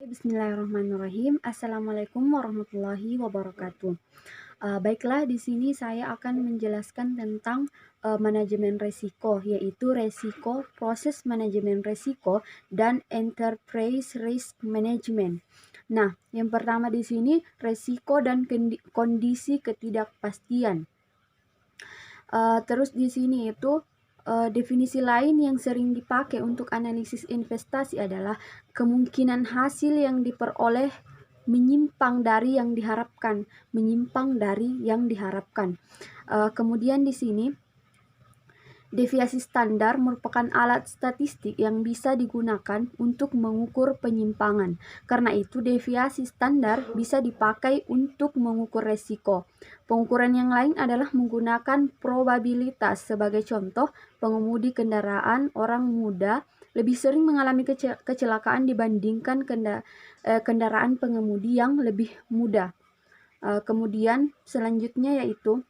Bismillahirrahmanirrahim. Assalamualaikum warahmatullahi wabarakatuh. Baiklah, di sini saya akan menjelaskan tentang manajemen resiko, yaitu resiko, proses manajemen resiko, dan enterprise risk management. Nah, yang pertama di sini resiko dan kondisi ketidakpastian. Terus di sini itu definisi lain yang sering dipakai untuk analisis investasi adalah kemungkinan hasil yang diperoleh menyimpang dari yang diharapkan, kemudian di sini deviasi standar merupakan alat statistik yang bisa digunakan untuk mengukur penyimpangan. Karena itu, deviasi standar bisa dipakai untuk mengukur resiko. Pengukuran yang lain adalah menggunakan probabilitas. Sebagai contoh, pengemudi kendaraan orang muda lebih sering mengalami kecelakaan dibandingkan kendaraan pengemudi yang lebih muda. Kemudian selanjutnya yaitu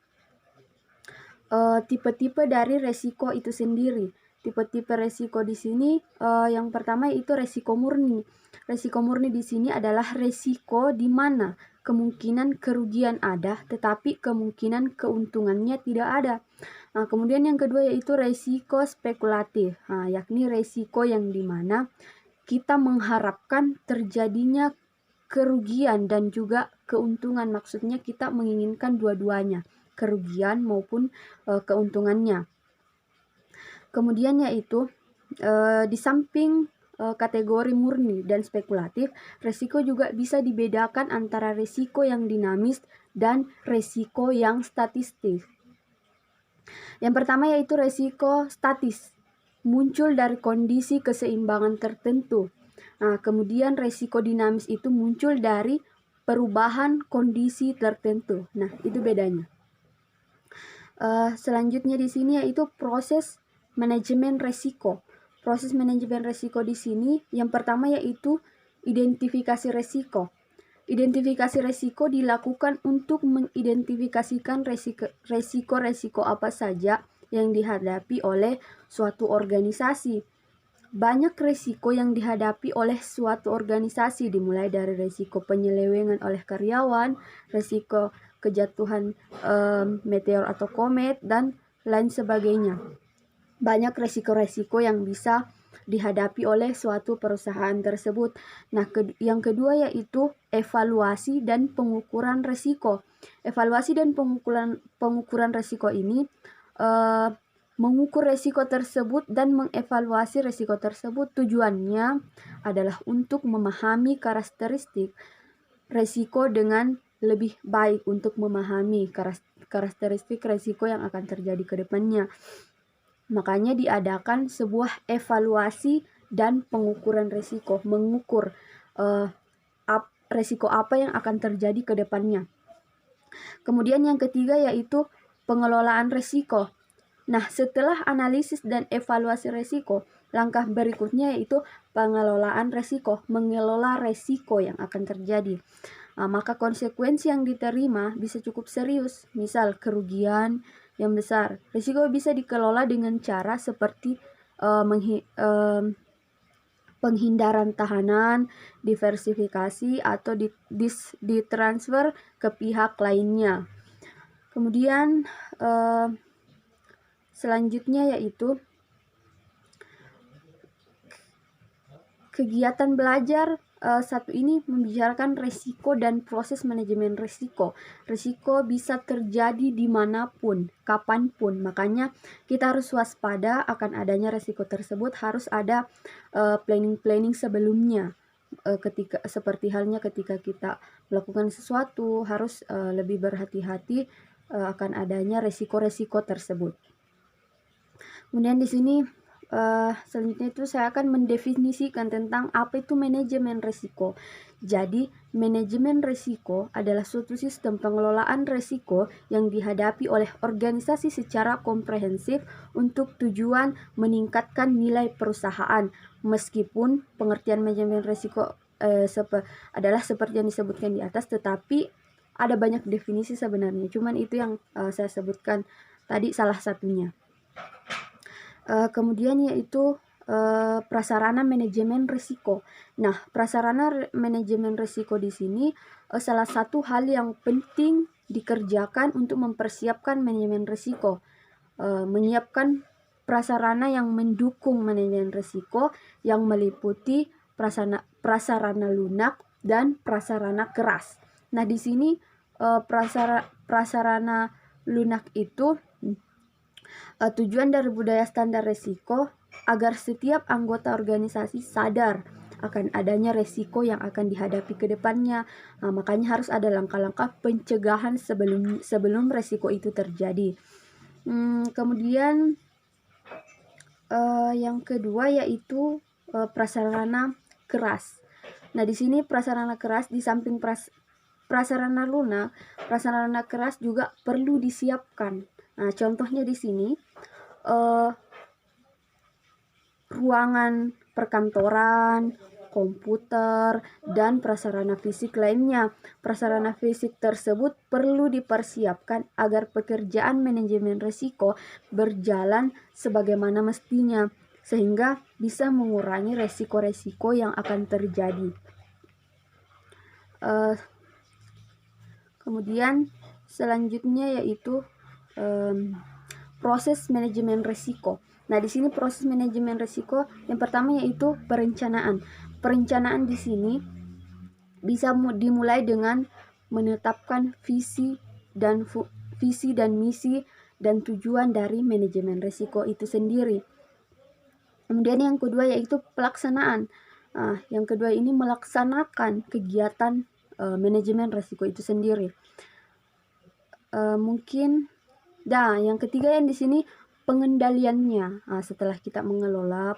tipe-tipe dari resiko itu sendiri. Tipe-tipe resiko di sini yang pertama yaitu resiko murni. Resiko murni di sini adalah resiko di mana kemungkinan kerugian ada, tetapi kemungkinan keuntungannya tidak ada. Nah, kemudian yang kedua yaitu resiko spekulatif, yakni resiko yang di mana kita mengharapkan terjadinya kerugian dan juga keuntungan. Maksudnya kita menginginkan dua-duanya, kerugian maupun keuntungannya. Kemudian yaitu di samping kategori murni dan spekulatif, resiko juga bisa dibedakan antara resiko yang dinamis dan resiko yang statistik. Yang pertama yaitu resiko statis, muncul dari kondisi keseimbangan tertentu. Nah, kemudian resiko dinamis itu muncul dari perubahan kondisi tertentu. Nah, itu bedanya. Selanjutnya di sini yaitu proses manajemen resiko. Proses manajemen resiko di sini yang pertama yaitu identifikasi resiko. Identifikasi resiko dilakukan untuk mengidentifikasikan resiko-resiko apa saja yang dihadapi oleh suatu organisasi. Banyak resiko yang dihadapi oleh suatu organisasi, dimulai dari resiko penyelewengan oleh karyawan, resiko kejatuhan meteor atau komet, dan lain sebagainya. Banyak resiko-resiko yang bisa dihadapi oleh suatu perusahaan tersebut. Nah, yang kedua yaitu evaluasi dan pengukuran resiko. Evaluasi dan pengukuran resiko ini mengukur resiko tersebut dan mengevaluasi resiko tersebut. Tujuannya adalah untuk memahami karakteristik resiko dengan lebih baik, untuk memahami karakteristik resiko yang akan terjadi ke depannya. Makanya diadakan sebuah evaluasi dan pengukuran resiko, mengukur resiko apa yang akan terjadi ke depannya. Kemudian yang ketiga yaitu pengelolaan resiko. Nah, setelah analisis dan evaluasi resiko, langkah berikutnya yaitu pengelolaan resiko, mengelola resiko yang akan terjadi. Maka konsekuensi yang diterima bisa cukup serius, misal kerugian yang besar. Risiko bisa dikelola dengan cara seperti penghindaran tahanan, diversifikasi, atau ditransfer ke pihak lainnya. Kemudian selanjutnya yaitu kegiatan belajar satu ini membicarakan resiko dan proses manajemen resiko. Resiko bisa terjadi dimanapun, kapanpun. Makanya kita harus waspada akan adanya resiko tersebut. Harus ada planning sebelumnya. Seperti halnya ketika kita melakukan sesuatu, harus lebih berhati-hati akan adanya resiko-resiko tersebut. Kemudian di sini selanjutnya itu saya akan mendefinisikan tentang apa itu manajemen risiko. Jadi, manajemen risiko adalah suatu sistem pengelolaan risiko yang dihadapi oleh organisasi secara komprehensif untuk tujuan meningkatkan nilai perusahaan. Meskipun pengertian manajemen risiko adalah seperti yang disebutkan di atas, tetapi ada banyak definisi sebenarnya. Cuman itu yang saya sebutkan tadi salah satunya. Kemudian yaitu prasarana manajemen risiko. Nah, prasarana manajemen risiko di sini salah satu hal yang penting dikerjakan untuk mempersiapkan manajemen risiko. Menyiapkan prasarana yang mendukung manajemen risiko yang meliputi prasarana lunak dan prasarana keras. Nah, di sini prasarana lunak itu tujuan dari budaya standar risiko agar setiap anggota organisasi sadar akan adanya resiko yang akan dihadapi ke depannya. Nah, makanya harus ada langkah-langkah pencegahan sebelum resiko itu terjadi. Kemudian yang kedua yaitu prasarana keras. Nah, di sini prasarana keras di samping prasarana lunak, prasarana keras juga perlu disiapkan. Nah, contohnya di sini ruangan perkantoran, komputer, dan prasarana fisik lainnya. Prasarana fisik tersebut perlu dipersiapkan agar pekerjaan manajemen risiko berjalan sebagaimana mestinya, sehingga bisa mengurangi resiko-resiko yang akan terjadi. Kemudian selanjutnya yaitu proses manajemen risiko. Nah, di sini proses manajemen risiko yang pertama yaitu perencanaan. Perencanaan di sini bisa dimulai dengan menetapkan visi dan misi dan tujuan dari manajemen risiko itu sendiri. Kemudian yang kedua yaitu pelaksanaan. Yang kedua ini melaksanakan kegiatan manajemen risiko itu sendiri. Yang ketiga yang di sini pengendaliannya. Setelah kita mengelola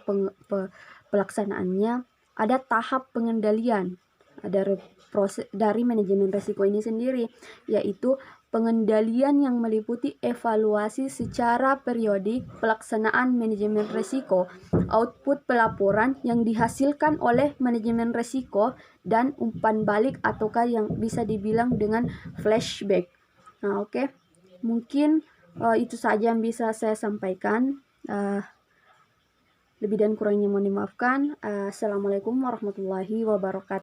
pelaksanaannya, ada tahap pengendalian dari manajemen risiko ini sendiri, yaitu pengendalian yang meliputi evaluasi secara periodik pelaksanaan manajemen risiko, output pelaporan yang dihasilkan oleh manajemen risiko, dan umpan balik ataukah yang bisa dibilang dengan flashback. Nah, oke. Mungkin itu saja yang bisa saya sampaikan. Lebih dan kurangnya mohon dimaafkan. Assalamualaikum warahmatullahi wabarakatuh.